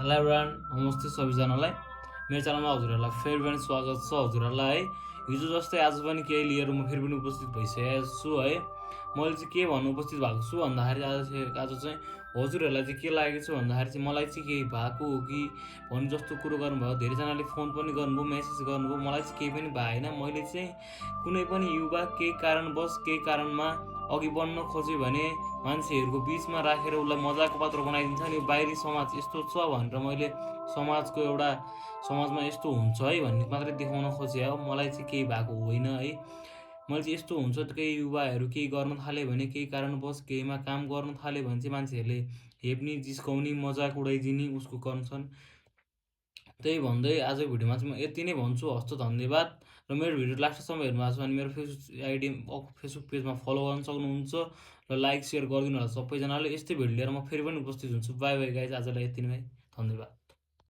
Hello everyone, नमस्ते सबैजनालाई। मेरो च्यानलमा हजुरहरूलाई फेरि पनि स्वागत छ। हजुरहरूलाई है हिजो जस्तै आज पनि केही लिएर म फेरि पनि उपस्थित भइसकेको छु है। मैले चाहिँ के भन्नु उपस्थित भएको छु भन्दाखेरि आज चाहिँ हजुरहरूलाई चाहिँ के लागेको छ भन्दाखेरि चाहिँ मलाई चाहिँ केही भएको हो कि भन्ने जस्तो कुरो गर्नुभयो। धेरैजनाले फोन पनि गर्नुभयो, मेसेज गर्नुभयो। मलाई चाहिँ केही पनि भएन। मैले चाहिँ कुनै पनि युवा केही कारणवश केही कारणमा अघि बढ्न खोज्यो भने मान्छेहरूको बिचमा राखेर उसलाई मजाको पात्र बनाइदिन्छ नि। बाहिरी समाज यस्तो छ भनेर मैले समाजमा यस्तो हुन्छ है भन्ने मात्रै देखाउन खोजेँ हो। मलाई चाहिँ केही भएको होइन है। मैले चाहिँ यस्तो हुन्छ त केही युवाहरू केही गर्न थाल्यो भने, केही कारणवश केहीमा काम गर्न थाल्यो भने चाहिँ मान्छेहरूले हेप्ने, जिस्काउने, मजाक उडाइदिने उसको गर्छन्। त्यही भन्दै आजको भिडियोमा चाहिँ म यति नै भन्छु। हस्त धन्यवाद। र मेरो भिडियो लास्टसम्म हेर्नु भएको छ भने मेरो फेसबुक पेजमा फलो गर्न सक्नुहुन्छ र लाइक सेयर गरिदिनु होला सबैजनाले। यस्तै भिडियो लिएर म फेरि पनि उपस्थित हुन्छु। बाई बाई गाइज, आजलाई यति नै, धन्यवाद।